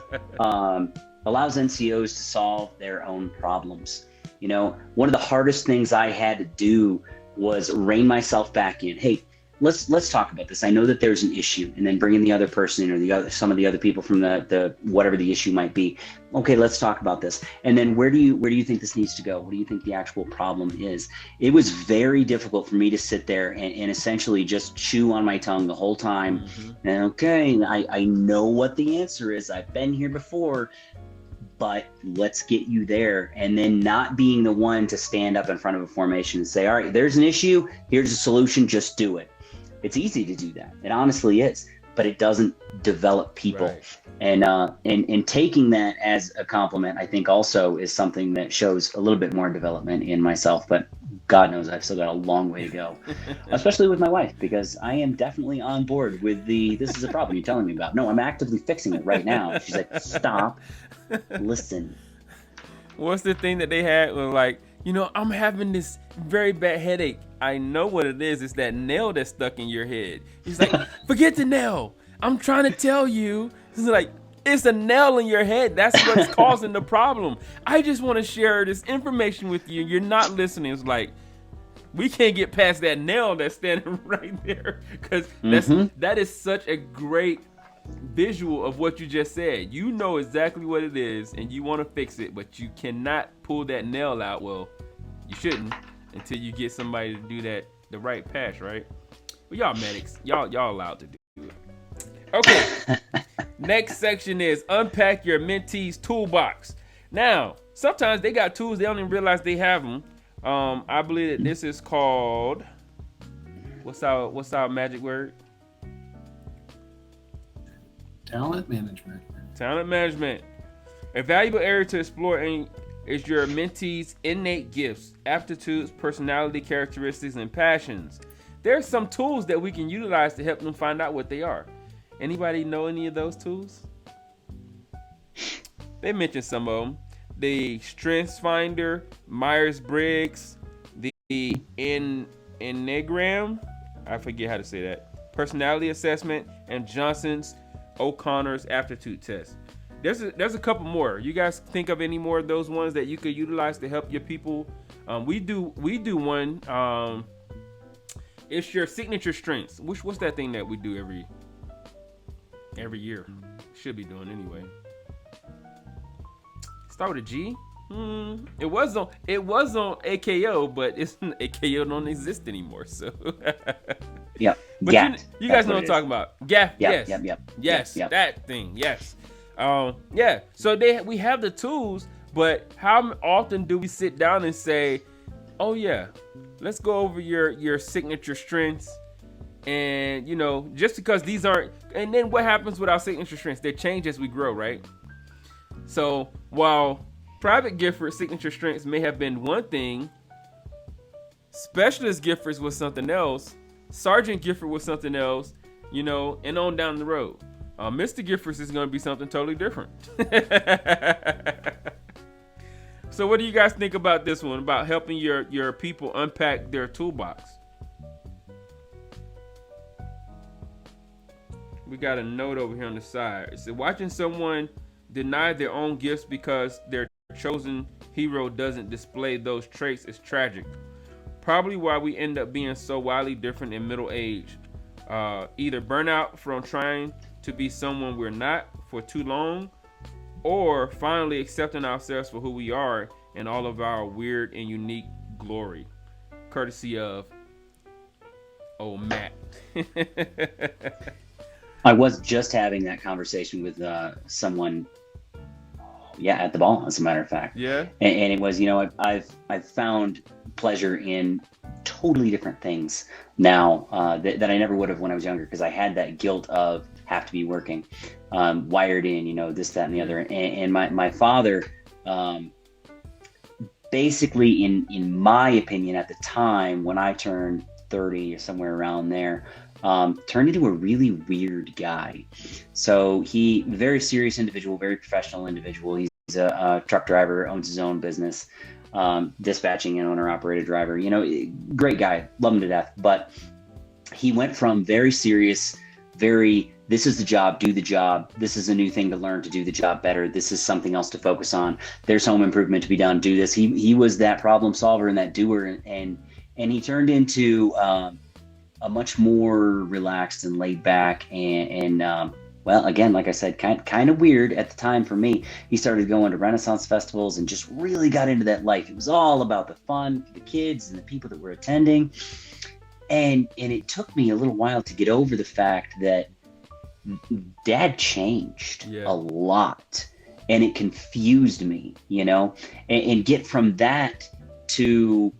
S2: allows NCOs to solve their own problems. One of the hardest things I had to do was rein myself back in. Hey, let's talk about this. I know that there's an issue, and then bring in the other person or some of the other people from the whatever the issue might be. Okay, let's talk about this. And then where do you think this needs to go? What do you think the actual problem is? It was very difficult for me to sit there and essentially just chew on my tongue the whole time. Mm-hmm. And okay, I know what the answer is. I've been here before, but let's get you there. And then not being the one to stand up in front of a formation and say, all right, there's an issue. Here's a solution. Just do it. It's easy to do that. It honestly is, but it doesn't develop people. Right. And taking that as a compliment, I think also is something that shows a little bit more development in myself, but God knows I've still got a long way to go, especially with my wife, because I am definitely on board with this is a problem you're telling me about. No, I'm actively fixing it right now. She's like, stop, listen.
S1: What's the thing that they had was like, I'm having this very bad headache. I know what it is. It's that nail that's stuck in your head. He's like, forget the nail. I'm trying to tell you. It's like, it's a nail in your head. That's what's causing the problem. I just want to share this information with you. You're not listening. It's like, we can't get past that nail that's standing right there. Because that is such a great visual of what you just said. You know exactly what it is and you want to fix it, but you cannot pull that nail out. Well, you shouldn't until you get somebody to do that the right patch, right? But y'all medics, y'all allowed to do it. Okay. Next section is unpack your mentee's toolbox. Now, sometimes they got tools, they don't even realize they have them. I believe that this is called, what's our magic word?
S3: Talent management.
S1: Talent management. A valuable area to explore is your mentee's innate gifts, aptitudes, personality characteristics, and passions. There's some tools that we can utilize to help them find out what they are. Anybody know any of those tools? They mentioned some of them. The Strengths Finder, Myers-Briggs, the Enneagram, I forget how to say that, Personality Assessment, and Johnson's O'Connor's Aptitude Test. There's a couple more. You guys think of any more of those ones that you could utilize to help your people? We do one. It's your signature strengths. What's that thing that we do every year? Should be doing anyway. Start with a G. It was on AKO, but AKO don't exist anymore. So.
S2: Yep.
S1: But you guys know what I'm talking about. GAF. Yes.
S2: Yep.
S1: That thing. Yes. Yeah. So we have the tools, but how often do we sit down and say, "Oh yeah, let's go over your signature strengths," and just because these aren't, and then what happens with our signature strengths? They change as we grow, right? So while private gifters' signature strengths may have been one thing, specialist gifters was something else, sergeant gifford was something else, and on down the road. Mr. Gifford is going to be something totally different. So what do you guys think about this one, about helping your people unpack their toolbox? We got a note over here on the side. It said, watching someone deny their own gifts because their chosen hero doesn't display those traits is tragic. Probably why we end up being so wildly different in middle age. Either burnout from trying to be someone we're not for too long, or finally accepting ourselves for who we are and all of our weird and unique glory. Courtesy of old Matt.
S2: I was just having that conversation with someone, at the ball, as a matter of fact.
S1: Yeah.
S2: And it was, I've found pleasure in totally different things now that I never would have when I was younger, because I had that guilt of have to be working, wired in, this, that, and the other. And my father, basically, in my opinion, at the time when I turned 30 or somewhere around there, turned into a really weird guy. So he, very serious individual, very professional individual. He's a truck driver, owns his own business, dispatching and owner-operated driver. Great guy, love him to death. But he went from very serious, this is the job, do the job. This is a new thing to learn to do the job better. This is something else to focus on. There's home improvement to be done. Do this. He was that problem solver and that doer, and he turned into a much more relaxed and laid back and well, again, like I said, kind of weird at the time for me. He started going to Renaissance festivals and just really got into that life. It was all about the fun for the kids and the people that were attending. And it took me a little while to get over the fact that Dad changed a lot, and it confused me, and get from that to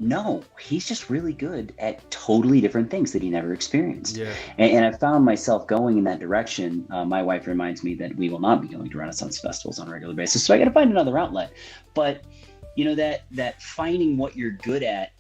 S2: no, he's just really good at totally different things that he never experienced. Yeah. And I found myself going in that direction. My wife reminds me that we will not be going to Renaissance festivals on a regular basis, so I got to find another outlet. But that finding what you're good at,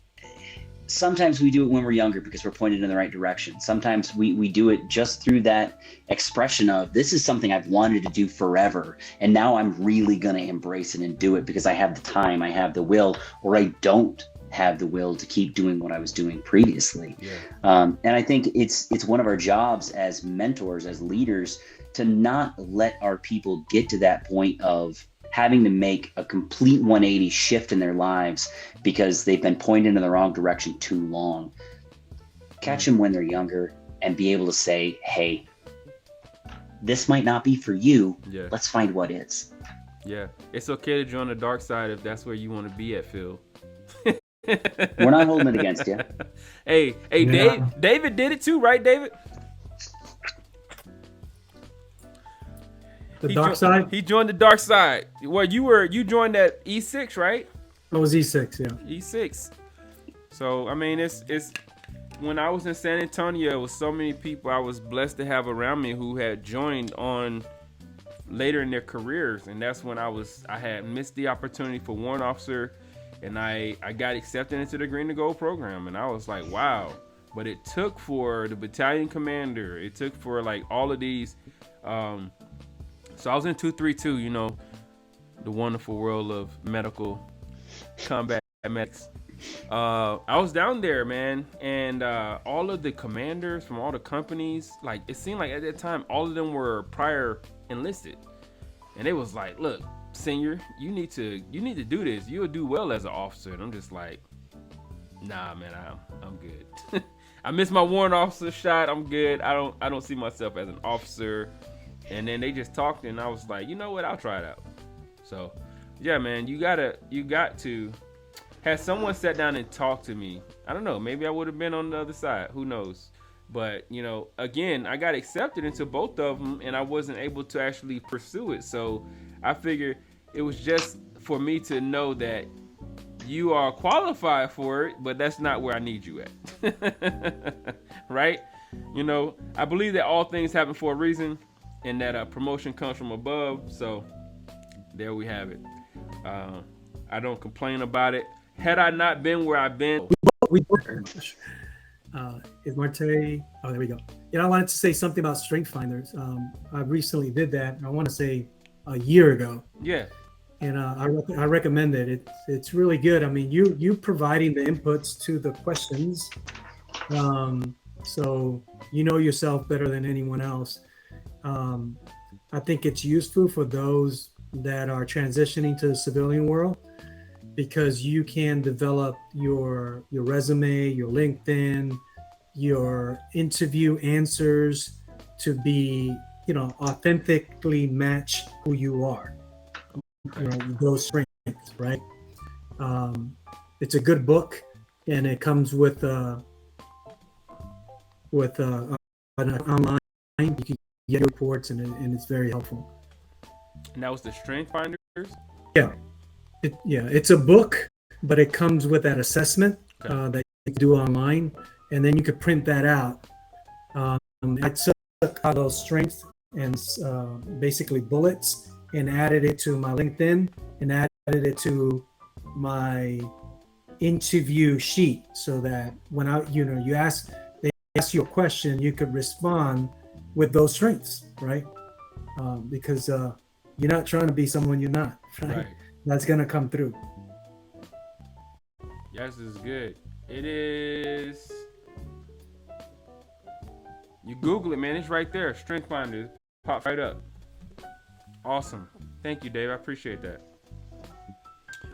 S2: sometimes we do it when we're younger because we're pointed in the right direction. Sometimes we do it just through that expression of, this is something I've wanted to do forever, and now I'm really going to embrace it and do it because I have the time, I have the will, or I don't have the will to keep doing what I was doing previously. And I think it's one of our jobs as mentors, as leaders, to not let our people get to that point of having to make a complete 180 shift in their lives because they've been pointed in the wrong direction too long. Catch them when they're younger and be able to say, hey, this might not be for you. Yeah. Let's find what is.
S1: Yeah. It's okay to join the dark side if that's where you want to be at, Phil.
S2: We're not holding it against you.
S1: Hey,
S4: Yeah.
S1: David did it too, right, David?
S4: The dark side.
S1: He joined the dark side. Well, you joined that E6, right?
S4: I was E6, yeah.
S1: E6. So I mean, it's when I was in San Antonio, with so many people I was blessed to have around me who had joined on later in their careers, and that's when I had missed the opportunity for warrant officer, and I got accepted into the Green to Gold program, and I was like, wow. But it took for the battalion commander, it took for like all of these. So I was in 232, you know, the wonderful world of medical combat medics. I was down there, man, and all of the commanders from all the companies, like it seemed like at that time all of them were prior enlisted, and it was like, look, senior, you need to do this. You'll do well as an officer. And I'm just like, nah, man, I'm good. I missed my warrant officer shot. I'm good. I don't see myself as an officer. And then they just talked, and I was like, you know what? I'll try it out. So, yeah, man, you got to have someone sat down and talk to me. I don't know. Maybe I would have been on the other side. Who knows? But, you know, again, I got accepted into both of them, and I wasn't able to actually pursue it. So I figured it was just for me to know that you are qualified for it, but that's not where I need you at. Right? You know, I believe that all things happen for a reason, and that a promotion comes from above. So there we have it. I don't complain about it. Had I not been where I've been,
S4: Is Marte? Oh, there we go. You know, I wanted to say something about strength finders. I recently did that. I want to say a year ago.
S1: yeah,
S4: And I recommend it. It's really good. I mean, you providing the inputs to the questions, so you know yourself better than anyone else. I think it's useful for those that are transitioning to the civilian world, because you can develop your resume, your LinkedIn, your interview answers to be, you know, authentically match who you are. You know, those strengths, right? It's a good book, and it comes with an online. You can get reports, and it's very helpful.
S1: and that was the Strength Finders.
S4: Yeah, it's a book, but it comes with that assessment that you can do online, and then you could print that out. I took all those strengths and basically bullets, and added it to my LinkedIn, and added it to my interview sheet, so that when they ask you a question, you could respond with those strengths, right? Because you're not trying to be someone you're not, right? That's gonna come through.
S1: Yes, is good. It is. You Google it, man. It's right there. Strength Finders pops right up. Awesome. Thank you, Dave. I appreciate that.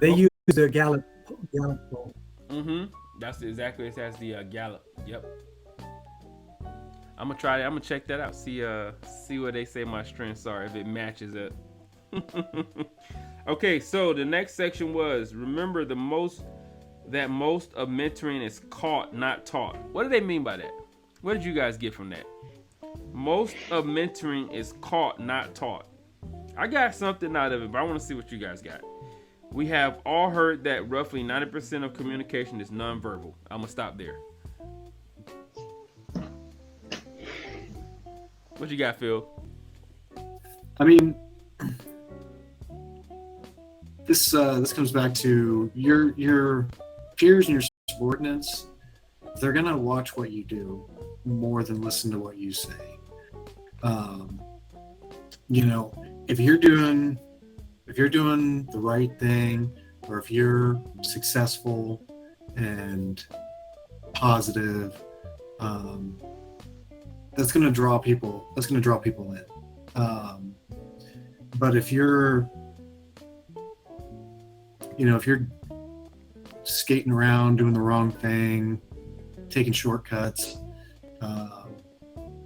S4: They use the Gallup poll.
S1: That's exactly it as the Gallup. Yep. I'm gonna try that. I'm gonna check that out. See what they say my strengths are, if it matches up. Okay, so the next section was, remember most of mentoring is caught, not taught. What do they mean by that? What did you guys get from that? Most of mentoring is caught, not taught. I got something out of it, but I want to see what you guys got. We have all heard that roughly 90% of communication is nonverbal. I'm gonna stop there. What you got, Phil?
S3: I mean, this comes back to your peers and your subordinates. They're gonna watch what you do more than listen to what you say. You know, if you're doing the right thing, or if you're successful and positive, that's going to draw people in. But if you're skating around doing the wrong thing, taking shortcuts,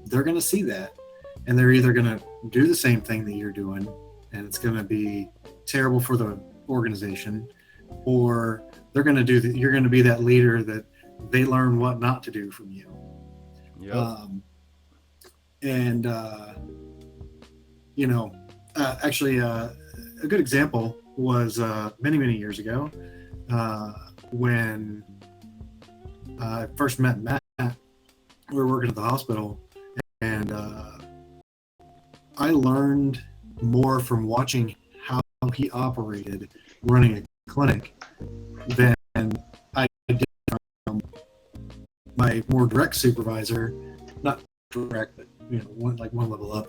S3: they're going to see that, and they're either going to do the same thing that you're doing, and it's going to be terrible for the organization, or they're going to do that. You're going to be that leader that they learn what not to do from you.
S1: Yep.
S3: And actually, a good example was many years ago when I first met Matt. We were working at the hospital, and I learned more from watching how he operated running a clinic than I did from my more direct supervisor. Not direct, but one level up.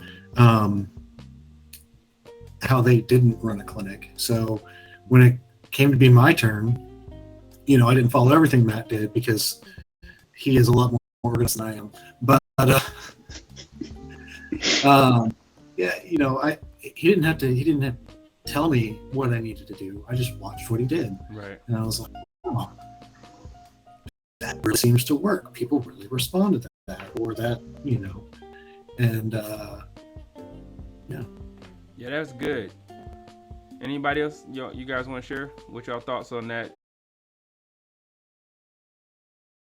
S3: How they didn't run a clinic. So when it came to be my turn, I didn't follow everything Matt did because he is a lot more organized than I am. But he didn't have to tell me what I needed to do. I just watched what he did.
S1: Right.
S3: And I was like, oh, that really seems to work. People really respond to that, or that, and yeah.
S1: Yeah, that's good. Anybody else? You guys want to share what y'all thoughts on that